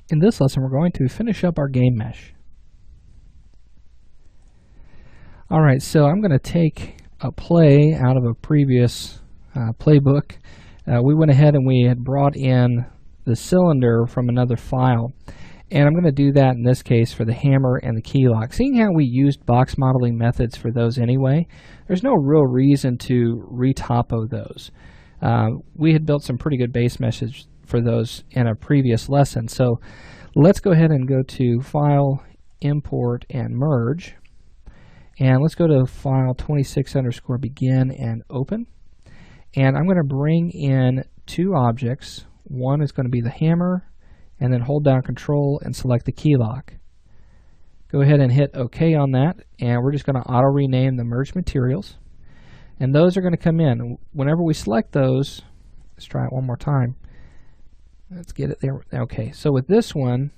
In this lesson, we're going to finish up our game mesh. Alright, so I'm going to take a play out of a previous playbook. We went ahead and we had brought in the cylinder from another file. And I'm going to do that in this case for the hammer and the key lock. Seeing how we used box modeling methods for those anyway, there's no real reason to re-topo those. We had built some pretty good base meshes for those in a previous lesson. So let's go ahead and go to File, Import, and Merge. And let's go to File 26_begin and Open. And I'm going to bring in two objects. One is going to be the hammer, and then hold down Control and select the key lock. Go ahead and hit OK on that, and we're just going to auto rename the merged materials. And those are going to come in. Whenever we select those, let's try it one more time. Let's get it there. Okay, so with this one,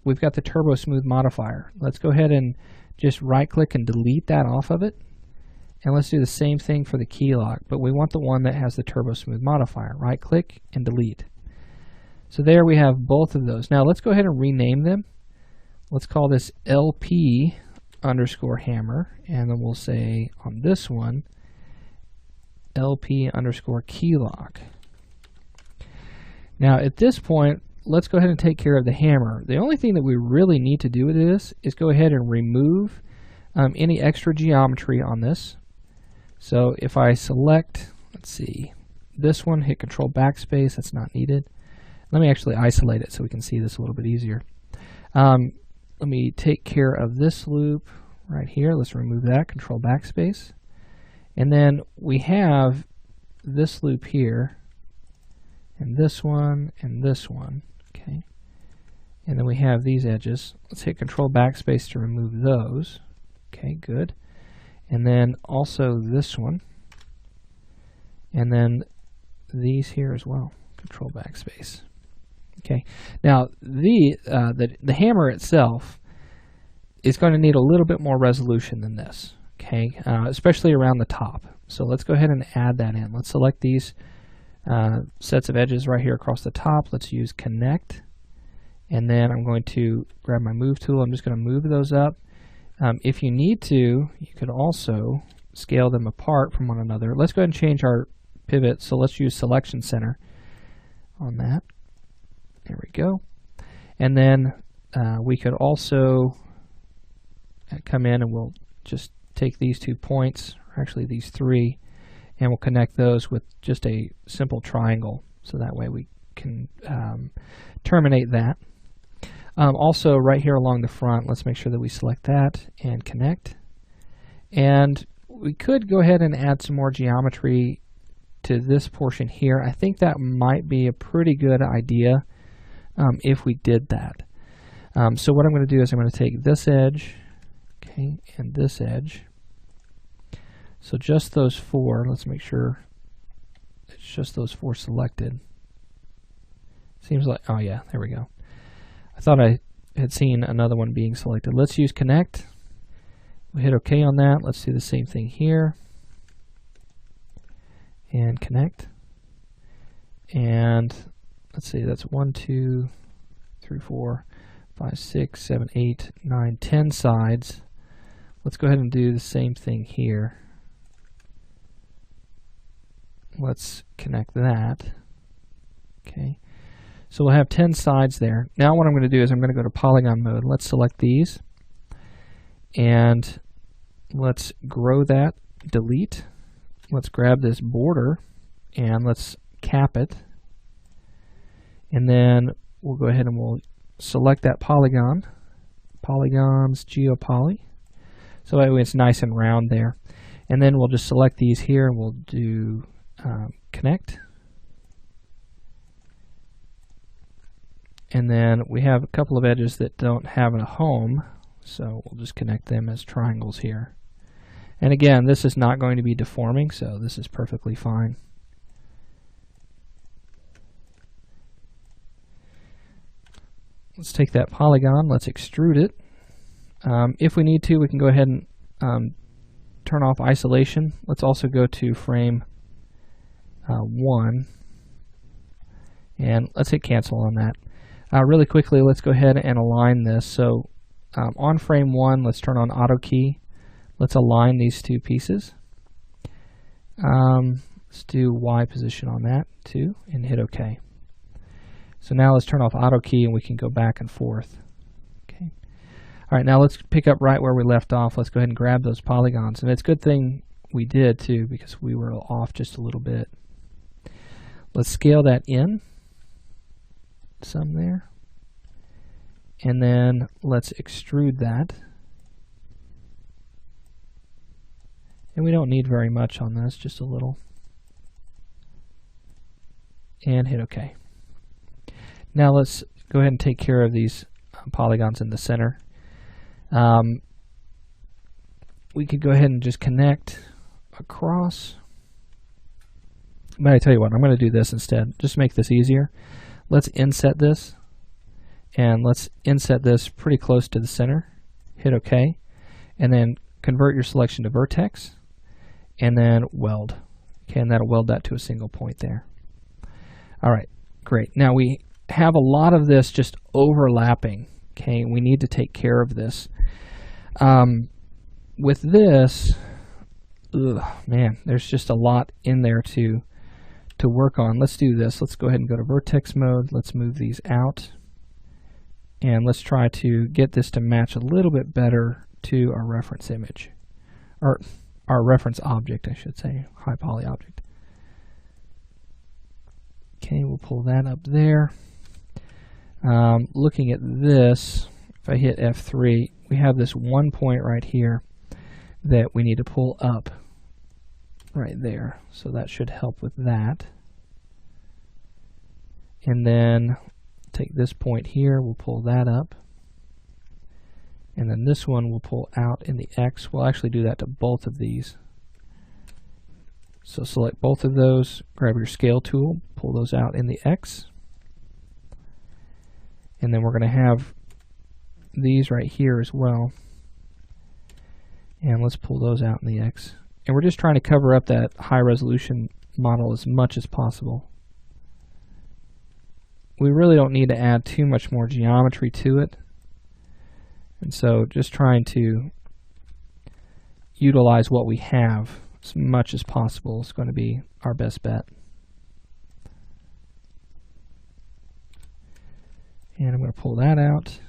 we've got the Turbo Smooth modifier. Let's go ahead and just right click and delete that off of it. And let's do the same thing for the key lock, but we want the one that has the Turbo Smooth modifier. Right click and delete. So there we have both of those. Now let's go ahead and rename them. Let's call this LP_hammer, and then we'll say on this one LP_key lock. Now at this point, let's go ahead and take care of the hammer. The only thing that we really need to do with this is go ahead and remove any extra geometry on this. So if I select, let's see, this one, hit Control Backspace, that's not needed. Let me actually isolate it so we can see this a little bit easier. Let me take care of this loop right here. Let's remove that, Control Backspace. And then we have this loop here, and this one, okay? And then we have these edges. Let's hit Control Backspace to remove those. Okay, good. And then also this one, and then these here as well. Control Backspace. Okay. Now the hammer itself is going to need a little bit more resolution than this. Okay, especially around the top. So let's go ahead and add that in. Let's select these sets of edges right here across the top. Let's use Connect, and then I'm going to grab my Move tool. I'm just going to move those up. If you need to, you could also scale them apart from one another. Let's go ahead and change our pivot. So let's use Selection Center on that. There we go. And then we could also come in and we'll just take these 2 points, or actually these 3, and we'll connect those with just a simple triangle. So that way we can terminate that. Also right here along the front, let's make sure that we select that and connect. And we could go ahead and add some more geometry to this portion here. I think that might be a pretty good idea if we did that. So what I'm going to do is I'm going to take this edge, okay, and this edge. So just those 4, let's make sure it's just those 4 selected. Seems like, oh yeah, there we go. I thought I had seen another one being selected. Let's use Connect. We hit OK on that. Let's do the same thing here. And Connect. And let's see, that's 1, 2, 3, 4, 5, 6, 7, 8, 9, 10 sides. Let's go ahead and do the same thing here. Let's connect that. Okay. So we'll have 10 sides there. Now what I'm going to do is I'm going to go to polygon mode. Let's select these. And let's grow that, delete. Let's grab this border and let's cap it. And then we'll go ahead and we'll select that polygon. Polygons, GeoPoly. So that way it's nice and round there. And then we'll just select these here and we'll do Connect. And then we have a couple of edges that don't have a home, so we'll just connect them as triangles here. And again, this is not going to be deforming, so this is perfectly fine. Let's take that polygon, let's extrude it. If we need to, we can go ahead and turn off isolation. Let's also go to frame 1, and let's hit cancel on that. Really quickly, let's go ahead and align this. So on frame 1, let's turn on auto key. Let's align these two pieces. Let's do Y position on that too and hit OK. So now let's turn off auto key and we can go back and forth. Okay. All right, now let's pick up right where we left off. Let's go ahead and grab those polygons. And it's a good thing we did too, because we were off just a little bit. Let's scale that in some there. And then let's extrude that. And we don't need very much on this, just a little. And hit OK. Now let's go ahead and take care of these polygons in the center. We could go ahead and just connect across. But I tell you what, I'm going to do this instead. Just to make this easier. Let's inset this. And let's inset this pretty close to the center. Hit OK. And then convert your selection to vertex. And then weld. Okay, and that'll weld that to a single point there. All right, great. Now we have a lot of this just overlapping. Okay, we need to take care of this. With this, man, there's just a lot in there to work on. Let's do this. Let's go ahead and go to vertex mode. Let's move these out. And let's try to get this to match a little bit better to our reference image. Or our reference object, I should say, high poly object. Okay, we'll pull that up there. Looking at this, if I hit F3, we have this one point right here that we need to pull up right there. So that should help with that. And then take this point here, we'll pull that up. And then this one we'll pull out in the X. We'll actually do that to both of these. So select both of those, grab your scale tool, pull those out in the X. And then we're going to have these right here as well. And let's pull those out in the X. And we're just trying to cover up that high resolution model as much as possible. We really don't need to add too much more geometry to it. And so just trying to utilize what we have as much as possible is going to be our best bet. And I'm going to pull that out.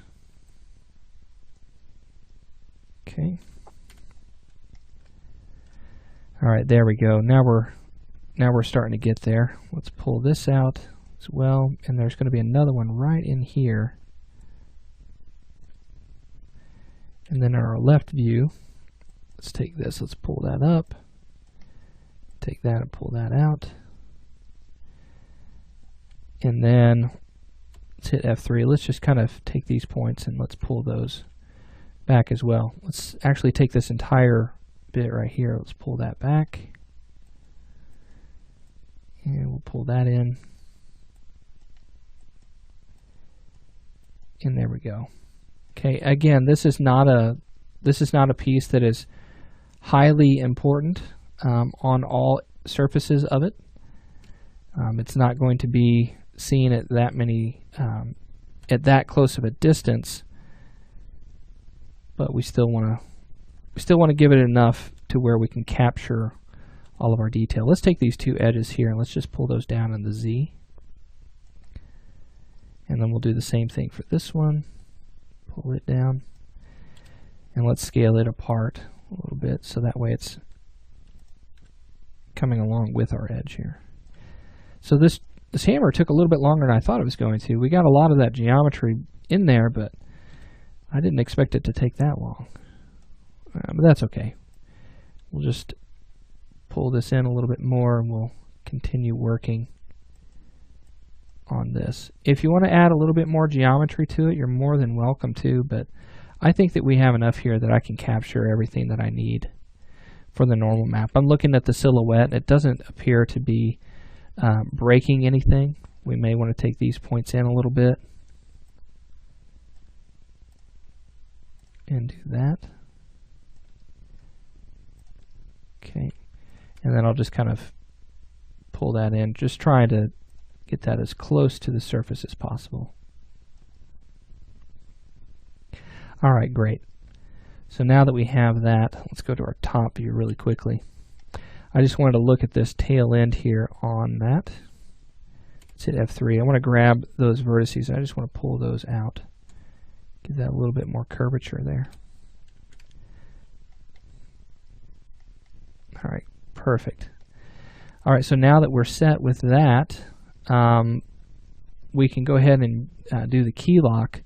Okay. All right, there we go. Now we're starting to get there. Let's pull this out as well, and there's going to be another one right in here. And then our left view, let's take this, let's pull that up, take that and pull that out. And then let's hit F3. Let's just kind of take these points and let's pull those back as well. Let's actually take this entire bit right here. Let's pull that back. And we'll pull that in. And there we go. Okay, again, this is not a piece that is highly important on all surfaces of it. It's not going to be seen at at that close of a distance, but we still want to give it enough to where we can capture all of our detail. Let's take these two edges here and let's just pull those down in the Z. And then we'll do the same thing for this one. Pull it down. And let's scale it apart a little bit so that way it's coming along with our edge here. So this hammer took a little bit longer than I thought it was going to. We got a lot of that geometry in there, but I didn't expect it to take that long. But that's okay. We'll just pull this in a little bit more and we'll continue working on this. If you want to add a little bit more geometry to it, you're more than welcome to, but I think that we have enough here that I can capture everything that I need for the normal map. I'm looking at the silhouette and it doesn't appear to be breaking anything. We may want to take these points in a little bit and do that. Okay, and then I'll just kind of pull that in, just trying to get that as close to the surface as possible. Alright, great. So now that we have that, let's go to our top view really quickly. I just wanted to look at this tail end here on that. Let's hit F3. I want to grab those vertices. I just want to pull those out. Give that a little bit more curvature there. Alright, perfect. Alright, so now that we're set with that, we can go ahead and do the key lock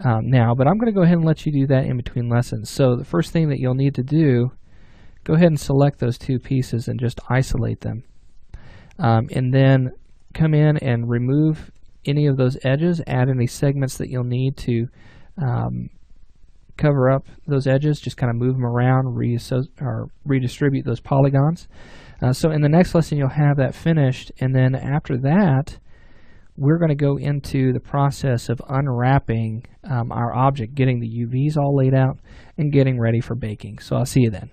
now, but I'm going to go ahead and let you do that in between lessons. So the first thing that you'll need to do, go ahead and select those two pieces and just isolate them. And then come in and remove any of those edges, add any segments that you'll need to cover up those edges, just kind of move them around, redistribute those polygons. So in the next lesson you'll have that finished, and then after that we're going to go into the process of unwrapping our object, getting the UVs all laid out and getting ready for baking. So I'll see you then.